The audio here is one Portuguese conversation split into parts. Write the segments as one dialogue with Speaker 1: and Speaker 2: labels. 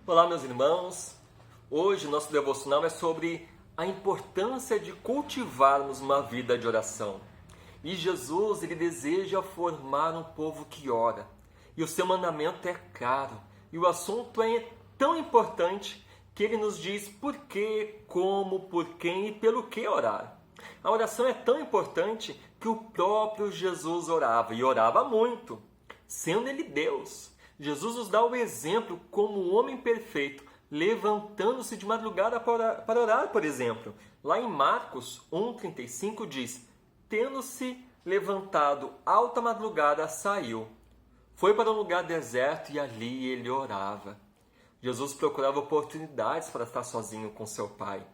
Speaker 1: Olá, meus irmãos. Hoje nosso devocional é sobre a importância de cultivarmos uma vida de oração. E Jesus, ele deseja formar um povo que ora. E o seu mandamento é claro. E o assunto é tão importante que ele nos diz por que, como, por quem e pelo que orar. A oração é tão importante que o próprio Jesus orava, e orava muito, sendo ele Deus. Jesus nos dá o exemplo como um homem perfeito, levantando-se de madrugada para orar, por exemplo. Lá em Marcos 1,35 diz: tendo-se levantado alta madrugada, saiu. Foi para um lugar deserto e ali ele orava. Jesus procurava oportunidades para estar sozinho com seu Pai.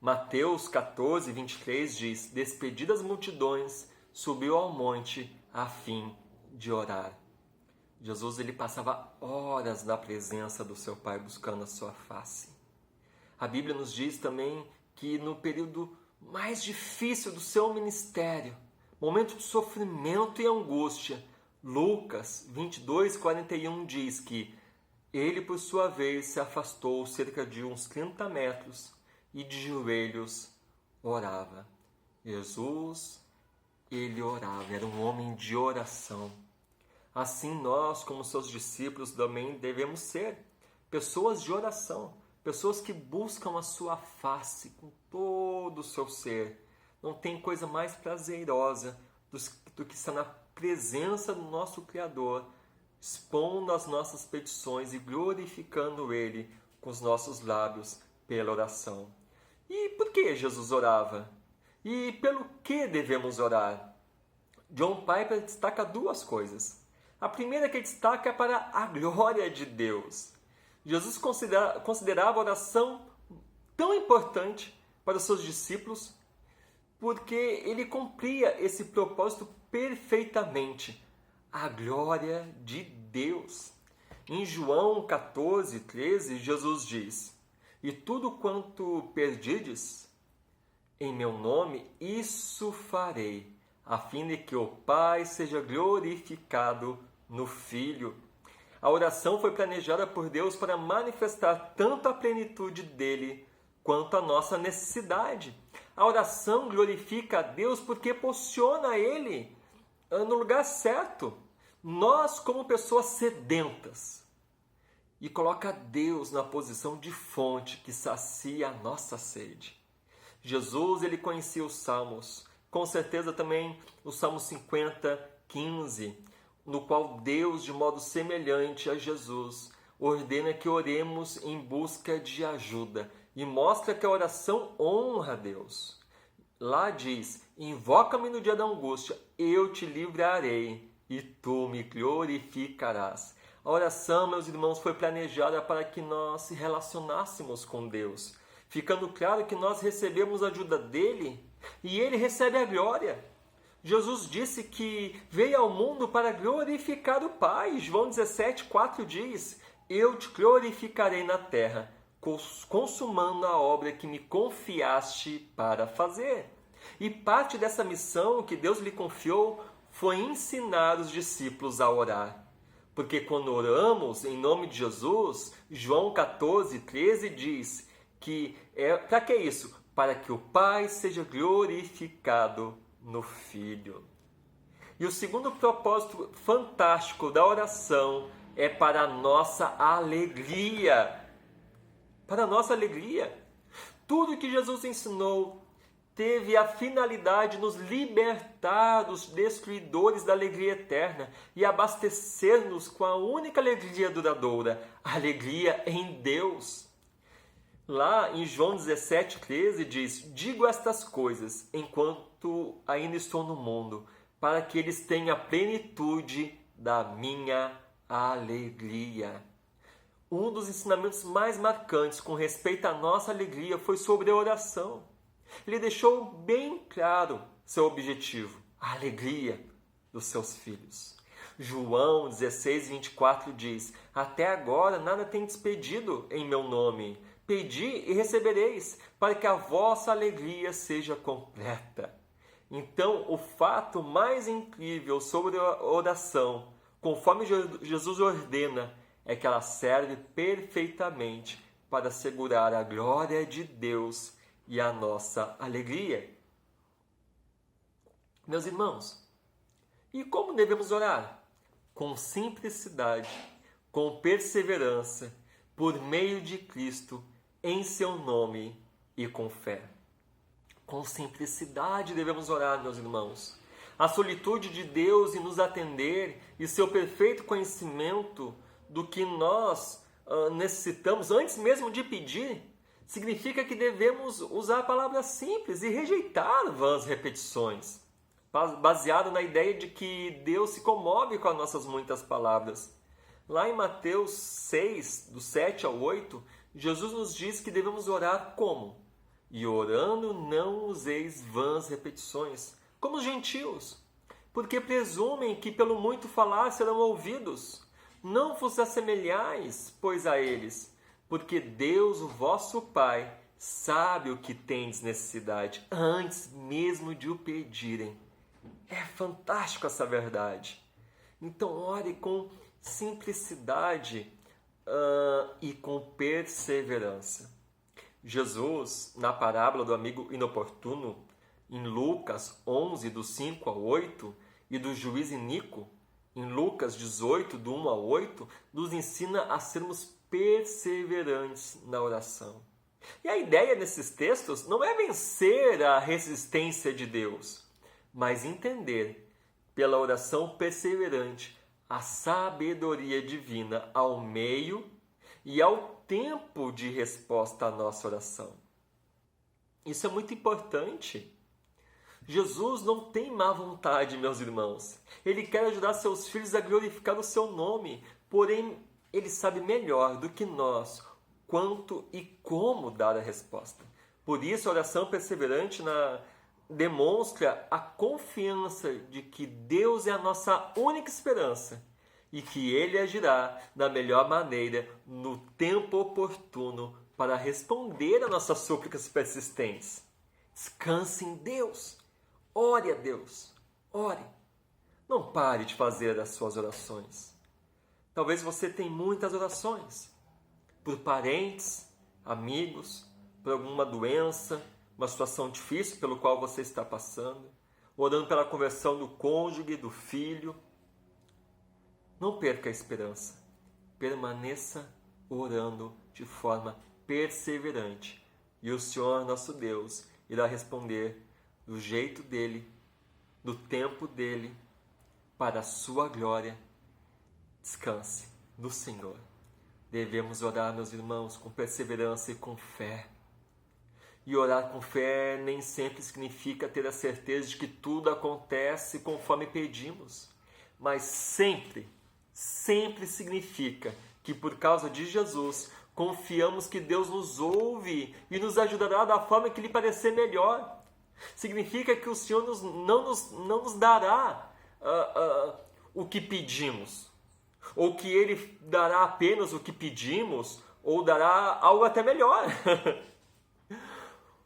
Speaker 1: Mateus 14:23 diz: despedidas multidões, subiu ao monte a fim de orar. Jesus, ele passava horas na presença do seu Pai buscando a sua face. A Bíblia nos diz também que no período mais difícil do seu ministério, momento de sofrimento e angústia, Lucas 22:41 diz que ele, por sua vez, se afastou cerca de uns 30 metros e de joelhos orava. Jesus, ele orava, era um homem de oração. Assim nós, como seus discípulos, também devemos ser pessoas de oração, pessoas que buscam a sua face com todo o seu ser. Não tem coisa mais prazerosa do que estar na presença do nosso Criador, expondo as nossas petições e glorificando Ele com os nossos lábios pela oração. E por que Jesus orava? E pelo que devemos orar? John Piper destaca duas coisas. A primeira que ele destaca é para a glória de Deus. Jesus considerava a oração tão importante para os seus discípulos porque ele cumpria esse propósito perfeitamente. A glória de Deus. Em João 14:13, Jesus diz: e tudo quanto perdides em meu nome, isso farei, a fim de que o Pai seja glorificado no Filho. A oração foi planejada por Deus para manifestar tanto a plenitude dele quanto a nossa necessidade. A oração glorifica a Deus porque posiciona Ele no lugar certo. Nós, como pessoas sedentas, e coloca Deus na posição de fonte que sacia a nossa sede. Jesus, ele conhecia os Salmos, com certeza também o Salmo 50:15, no qual Deus, de modo semelhante a Jesus, ordena que oremos em busca de ajuda e mostra que a oração honra a Deus. Lá diz: invoca-me no dia da angústia, eu te livrarei e tu me glorificarás. A oração, meus irmãos, foi planejada para que nós se relacionássemos com Deus, ficando claro que nós recebemos a ajuda dele e ele recebe a glória. Jesus disse que veio ao mundo para glorificar o Pai. João 17:4 diz: eu te glorificarei na terra, consumando a obra que me confiaste para fazer. E parte dessa missão que Deus lhe confiou foi ensinar os discípulos a orar. Porque quando oramos em nome de Jesus, João 14:13 diz que para que isso? Para que o Pai seja glorificado no Filho. E o segundo propósito fantástico da oração é para a nossa alegria. Para a nossa alegria. Tudo que Jesus ensinou teve a finalidade de nos libertar dos destruidores da alegria eterna e abastecer-nos com a única alegria duradoura, a alegria em Deus. Lá em João 17:13 diz: digo estas coisas enquanto ainda estou no mundo, para que eles tenham a plenitude da minha alegria. Um dos ensinamentos mais marcantes com respeito à nossa alegria foi sobre a oração. Ele deixou bem claro seu objetivo, a alegria dos seus filhos. João 16:24 diz: até agora nada tendes pedido em meu nome. Pedi e recebereis, para que a vossa alegria seja completa. Então, o fato mais incrível sobre a oração, conforme Jesus ordena, é que ela serve perfeitamente para assegurar a glória de Deus e a nossa alegria. Meus irmãos, e como devemos orar? Com simplicidade, com perseverança, por meio de Cristo, em seu nome e com fé. Com simplicidade devemos orar, meus irmãos. A solitude de Deus em nos atender e seu perfeito conhecimento do que nós necessitamos, antes mesmo de pedir, significa que devemos usar palavras simples e rejeitar vãs repetições, baseado na ideia de que Deus se comove com as nossas muitas palavras. Lá em Mateus 6, do 7 ao 8, Jesus nos diz que devemos orar como? E orando não useis vãs repetições, como os gentios, porque presumem que pelo muito falar serão ouvidos. Não vos assemelhais, pois, a eles, porque Deus, o vosso Pai, sabe o que tendes necessidade, antes mesmo de o pedirem. É fantástico essa verdade. Então, ore com simplicidade e com perseverança. Jesus, na parábola do amigo inoportuno, em Lucas 11, do 5 ao 8, e do juiz iníquo, em Lucas 18, do 1 ao 8, nos ensina a sermos perseverantes na oração. E a ideia desses textos não é vencer a resistência de Deus, mas entender, pela oração perseverante, a sabedoria divina ao meio e ao tempo de resposta à nossa oração. Isso é muito importante. Jesus não tem má vontade, meus irmãos. Ele quer ajudar seus filhos a glorificar o seu nome, porém, ele sabe melhor do que nós quanto e como dar a resposta. Por isso, a oração perseverante demonstra a confiança de que Deus é a nossa única esperança e que Ele agirá da melhor maneira no tempo oportuno para responder a nossas súplicas persistentes. Descanse em Deus. Ore a Deus. Ore. Não pare de fazer as suas orações. Talvez você tenha muitas orações por parentes, amigos, por alguma doença, uma situação difícil pelo qual você está passando, orando pela conversão do cônjuge, do filho. Não perca a esperança. Permaneça orando de forma perseverante. E o Senhor, nosso Deus, irá responder do jeito dele, do tempo dele, para a sua glória. Descanse no Senhor. Devemos orar, meus irmãos, com perseverança e com fé. E orar com fé nem sempre significa ter a certeza de que tudo acontece conforme pedimos, mas sempre significa que por causa de Jesus confiamos que Deus nos ouve e nos ajudará da forma que lhe parecer melhor. Significa que o Senhor não nos dará o que pedimos, ou que Ele dará apenas o que pedimos, ou dará algo até melhor.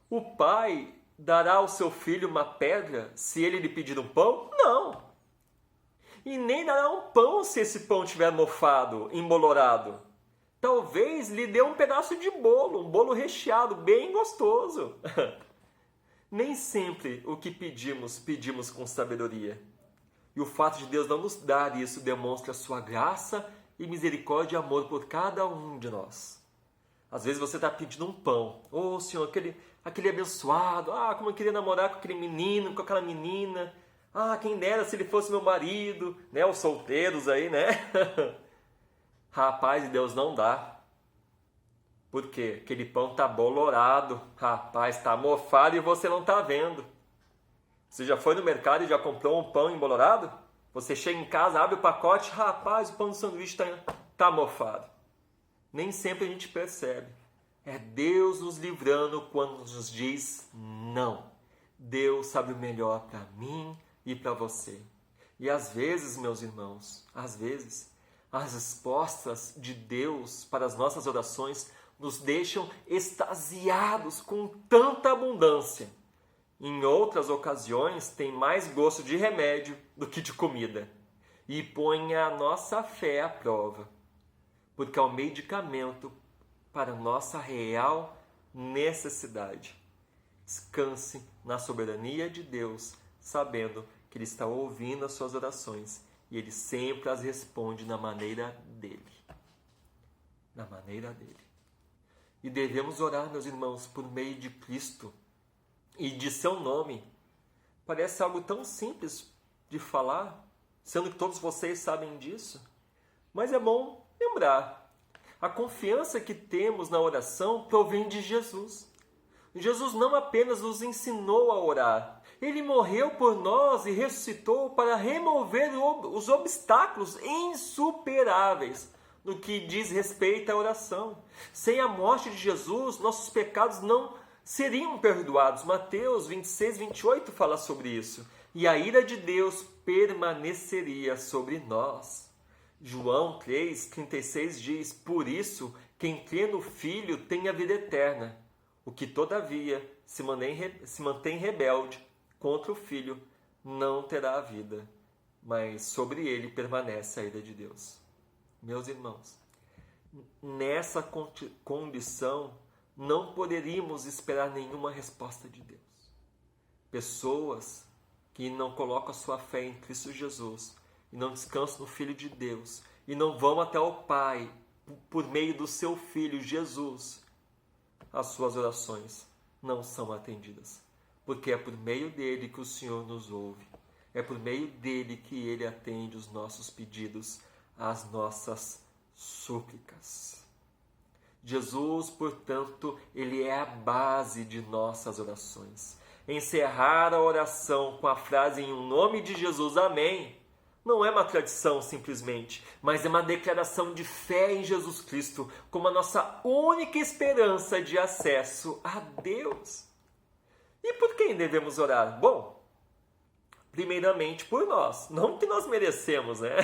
Speaker 1: O pai dará ao seu filho uma pedra se ele lhe pedir um pão? Não. E nem dará um pão se esse pão estiver mofado, embolorado. Talvez lhe dê um pedaço de bolo, um bolo recheado, bem gostoso. Nem sempre o que pedimos com sabedoria. E o fato de Deus não nos dar isso demonstra a sua graça e misericórdia e amor por cada um de nós. Às vezes você está pedindo um pão. Oh, Senhor, aquele abençoado. Ah, como eu queria namorar com aquele menino, com aquela menina. Ah, quem dera se ele fosse meu marido. Né? Os solteiros aí, né? Rapaz, Deus não dá. Por quê? Aquele pão está bolorado. Rapaz, está mofado e você não está vendo. Você já foi no mercado e já comprou um pão embolorado? Você chega em casa, abre o pacote. Rapaz, o pão do sanduíche está mofado. Nem sempre a gente percebe. É Deus nos livrando quando nos diz não. Deus sabe o melhor para mim e para você. E às vezes, meus irmãos, às vezes, as respostas de Deus para as nossas orações nos deixam extasiados com tanta abundância. Em outras ocasiões, tem mais gosto de remédio do que de comida. E põe a nossa fé à prova. porque é o medicamento para a nossa real necessidade. Descanse na soberania de Deus, sabendo que Ele está ouvindo as suas orações e Ele sempre as responde na maneira dele. Na maneira dele. E devemos orar, meus irmãos, por meio de Cristo e de seu nome. Parece algo tão simples de falar, sendo que todos vocês sabem disso. Mas é bom lembrar. A confiança que temos na oração provém de Jesus. Jesus não apenas nos ensinou a orar, Ele morreu por nós e ressuscitou para remover os obstáculos insuperáveis no que diz respeito à oração. Sem a morte de Jesus, nossos pecados não seriam perdoados. Mateus 26, 28 fala sobre isso. E a ira de Deus permaneceria sobre nós. João 3, 36 diz: por isso, quem crê no Filho tem a vida eterna. O que, todavia, se mantém rebelde contra o Filho, não terá a vida, mas sobre ele permanece a ira de Deus. Meus irmãos, nessa condição, não poderíamos esperar nenhuma resposta de Deus. Pessoas que não colocam a sua fé em Cristo Jesus e não descansam no Filho de Deus e não vão até o Pai por meio do seu Filho Jesus, as suas orações não são atendidas, porque é por meio dele que o Senhor nos ouve, é por meio dele que ele atende os nossos pedidos, as nossas súplicas. Jesus, portanto, ele é a base de nossas orações. Encerrar a oração com a frase em nome de Jesus, amém, não é uma tradição simplesmente, mas é uma declaração de fé em Jesus Cristo como a nossa única esperança de acesso a Deus. E por quem devemos orar? Bom, primeiramente por nós, não que nós merecemos, né?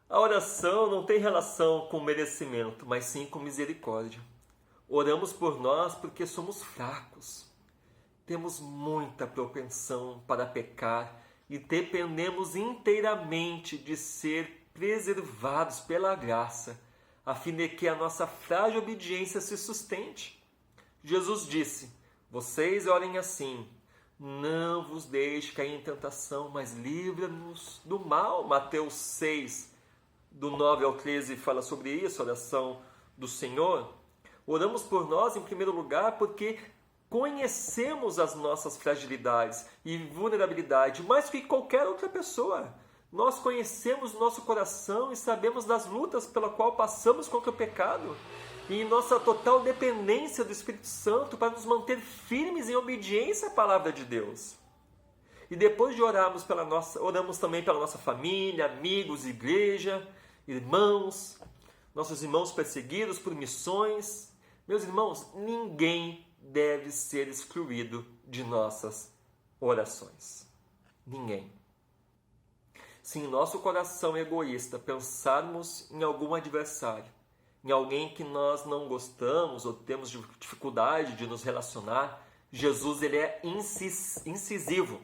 Speaker 1: A oração não tem relação com merecimento, mas sim com misericórdia. Oramos por nós porque somos fracos, temos muita propensão para pecar e dependemos inteiramente de ser preservados pela graça, a fim de que a nossa frágil obediência se sustente. Jesus disse: vocês orem assim: não vos deixe cair em tentação, mas livra-nos do mal. Mateus 6, do 9 ao 13, fala sobre isso, a oração do Senhor. Oramos por nós, em primeiro lugar, porque conhecemos as nossas fragilidades e vulnerabilidade mais que qualquer outra pessoa. Nós conhecemos o nosso coração e sabemos das lutas pela qual passamos contra o pecado e nossa total dependência do Espírito Santo para nos manter firmes em obediência à palavra de Deus. E depois de orarmos oramos também pela nossa família, amigos, igreja, irmãos, nossos irmãos perseguidos por missões. Meus irmãos, ninguém deve ser excluído de nossas orações. Ninguém. Se em nosso coração egoísta pensarmos em algum adversário, em alguém que nós não gostamos ou temos dificuldade de nos relacionar, Jesus ele é incisivo.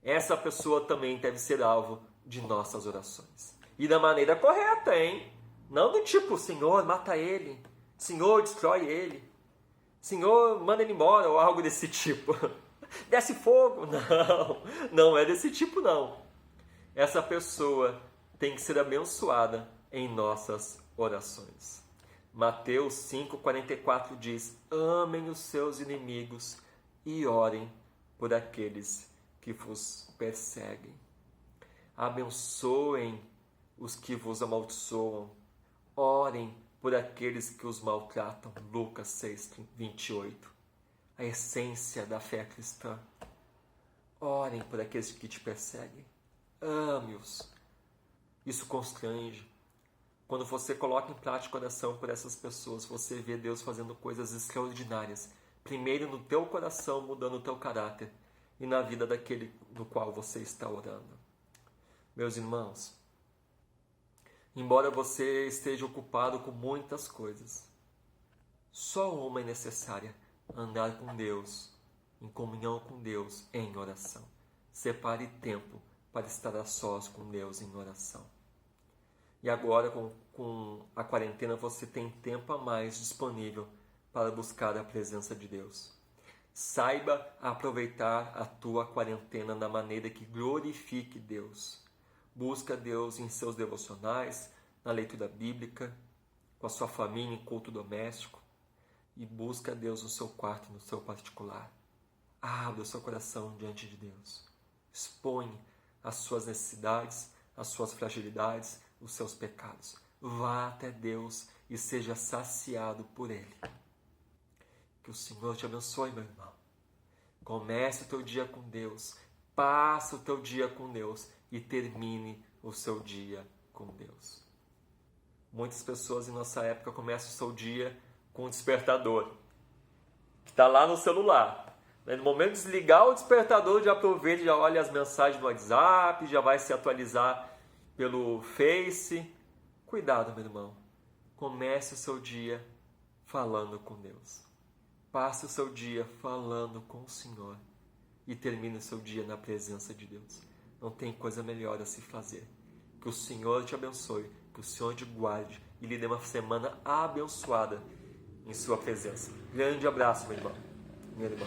Speaker 1: Essa pessoa também deve ser alvo de nossas orações. E da maneira correta, hein? Não do tipo, Senhor, mata ele. Senhor, destrói ele. Senhor, manda ele embora, ou algo desse tipo. Desce fogo. Não é desse tipo, não. Essa pessoa tem que ser abençoada em nossas orações. Mateus 5,44 diz: amem os seus inimigos e orem por aqueles que vos perseguem. Abençoem os que vos amaldiçoam. Orem por aqueles que os maltratam. Lucas 6,28. A essência da fé cristã. Orem por aqueles que te perseguem. Ame-os. Isso constrange. Quando você coloca em prática a oração por essas pessoas, você vê Deus fazendo coisas extraordinárias. Primeiro no teu coração, mudando o teu caráter. E na vida daquele no qual você está orando. Meus irmãos, embora você esteja ocupado com muitas coisas, só uma é necessária: andar com Deus, em comunhão com Deus, em oração. Separe tempo para estar a sós com Deus em oração. E agora, com a quarentena, você tem tempo a mais disponível para buscar a presença de Deus. Saiba aproveitar a tua quarentena da maneira que glorifique Deus. Busca Deus em seus devocionais, na leitura bíblica, com a sua família em culto doméstico. E busca Deus no seu quarto, no seu particular. Abra o seu coração diante de Deus. Expõe as suas necessidades, as suas fragilidades, os seus pecados. Vá até Deus e seja saciado por Ele. Que o Senhor te abençoe, meu irmão. Comece o teu dia com Deus. Passe o teu dia com Deus e termine o seu dia com Deus. Muitas pessoas em nossa época começam o seu dia com o despertador, que está lá no celular. No momento de desligar o despertador, já aproveita, já olha as mensagens no WhatsApp, já vai se atualizar pelo Face. Cuidado, meu irmão. Comece o seu dia falando com Deus. Passe o seu dia falando com o Senhor e termine o seu dia na presença de Deus. Não tem coisa melhor a se fazer. Que o Senhor te abençoe, que o Senhor te guarde e lhe dê uma semana abençoada em sua presença. Grande abraço, meu irmão, minha irmã.